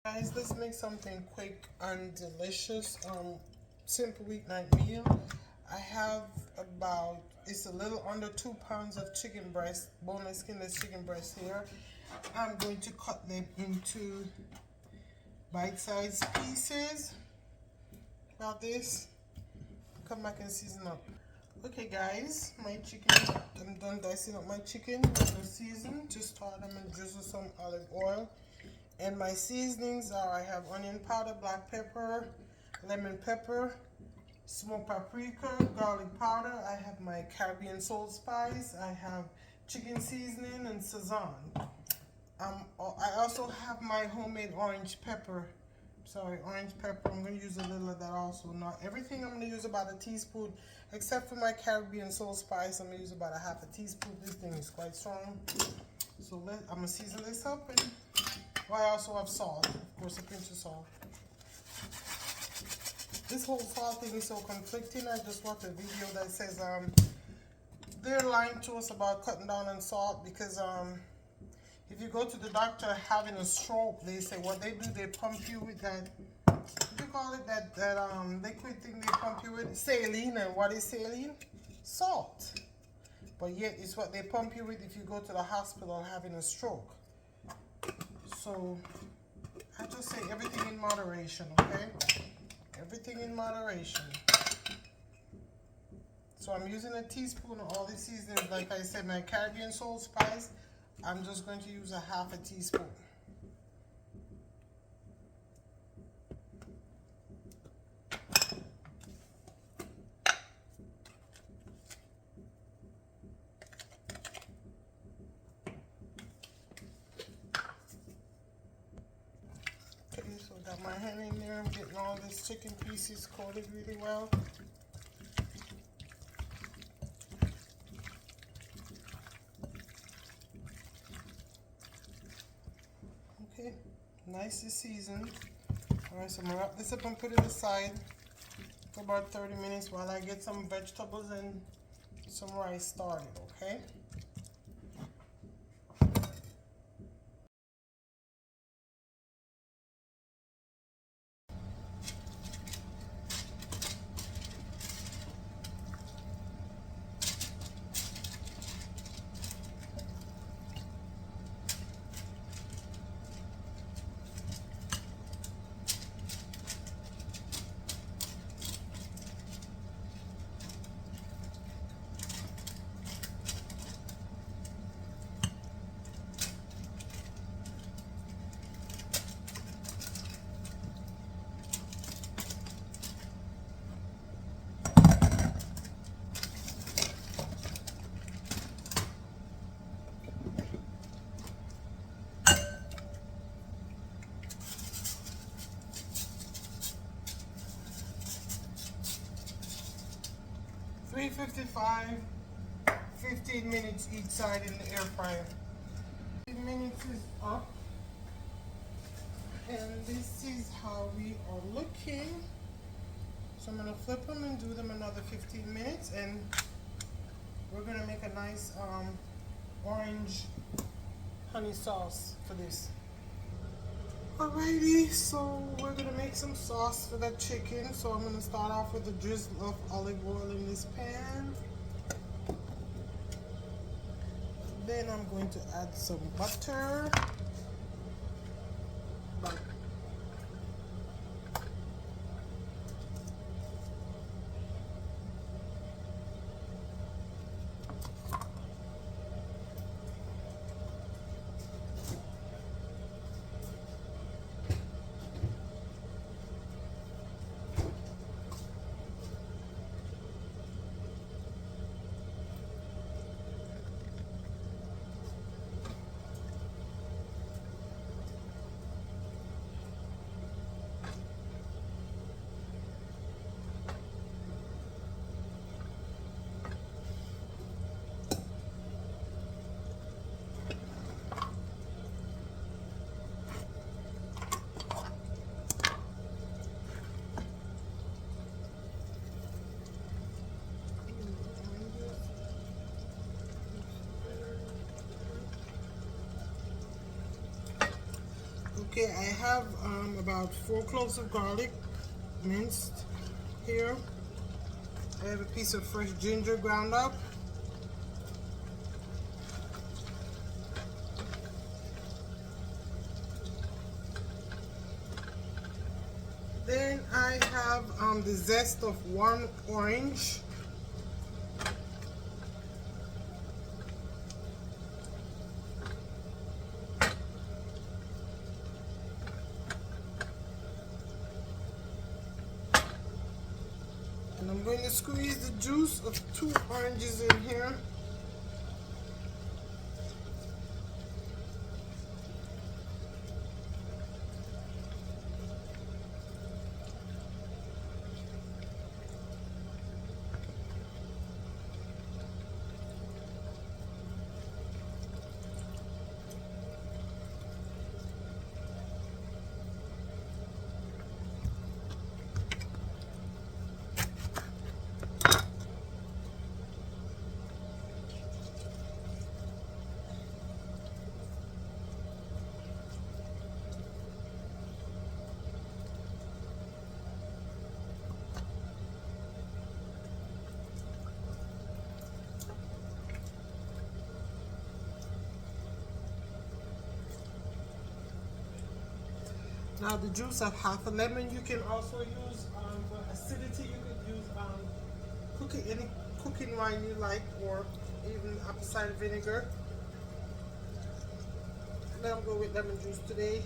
Guys, let's make something quick and delicious. Simple weeknight meal. I have about, it's a little under 2 pounds of chicken breast, boneless, skinless chicken breast here. I'm going to cut them into bite-sized pieces. About this. Come back and season up. Okay guys, my chicken, I'm done dicing up my chicken. I'm going to season. To start, I'm going to drizzle some olive oil. And my seasonings are, I have onion powder, black pepper, lemon pepper, smoked paprika, garlic powder. I have my Caribbean salt spice. I have chicken seasoning and Sazon. I also have my homemade orange pepper. Orange pepper. I'm going to use a little of that also. Not everything. I'm going to use about a teaspoon, except for my Caribbean salt spice. I'm going to use about a half a teaspoon. This thing is quite strong. So I'm going to season this up. And I also have salt, of course, a pinch of salt. This whole salt thing is so conflicting. I just watched a video that says they're lying to us about cutting down on salt because if you go to the doctor having a stroke, they say what they do, they pump you with that, what do you call it, that liquid thing they pump you with? Saline. And what is saline? Salt. But yet it's what they pump you with if you go to the hospital having a stroke. So I just say everything in moderation, okay? Everything in moderation. So I'm using a teaspoon of all the seasonings. Like I said, my Caribbean salt spice, I'm just going to use a half a teaspoon. So I got my hand in there. I'm getting all these chicken pieces coated really well. Okay, nicely seasoned. Alright, so I'm going to wrap this up and put it aside for about 30 minutes while I get some vegetables and some rice started, okay? $355, 15 minutes each side in the air fryer. 15 minutes is up, and this is how we are looking. So I'm going to flip them and do them another 15 minutes, and we're going to make a nice orange honey sauce for this. Alrighty, so we're going to make some sauce for that chicken. So I'm going to start off with a drizzle of olive oil in this pan. Then I'm going to add some butter. Okay, I have about 4 cloves of garlic minced here. I have a piece of fresh ginger ground up. Then I have the zest of 1 orange. And I'm going to squeeze the juice of 2 oranges in here. Now the juice of half a lemon. You can also use for acidity. You could use any cooking wine you like, or even apple cider vinegar. And I'm going with lemon juice today.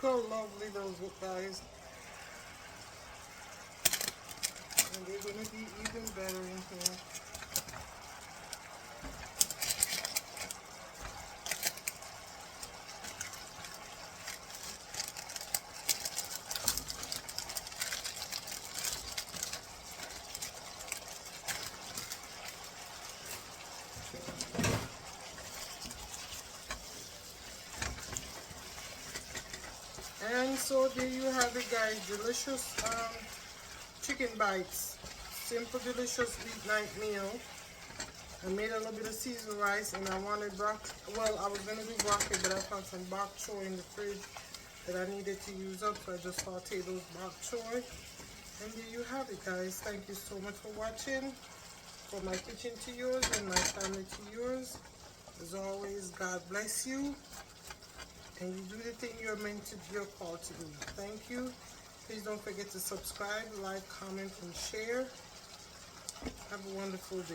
how lovely those look, guys. And they're going to be even better in here. And so there you have it, guys. Delicious chicken bites. Simple, delicious weeknight meal. I made a little bit of seasoned rice, and I wanted broccoli. Well, I was going to do broccoli, but I found some bok choy in the fridge that I needed to use up, so I just sauteed those bok choy. And there you have it, guys. Thank you so much for watching. From my kitchen to yours and my family to yours. As always, God bless you. And you do the thing you're meant to, you're called to do. Thank you. Please don't forget to subscribe, like, comment, and share. Have a wonderful day.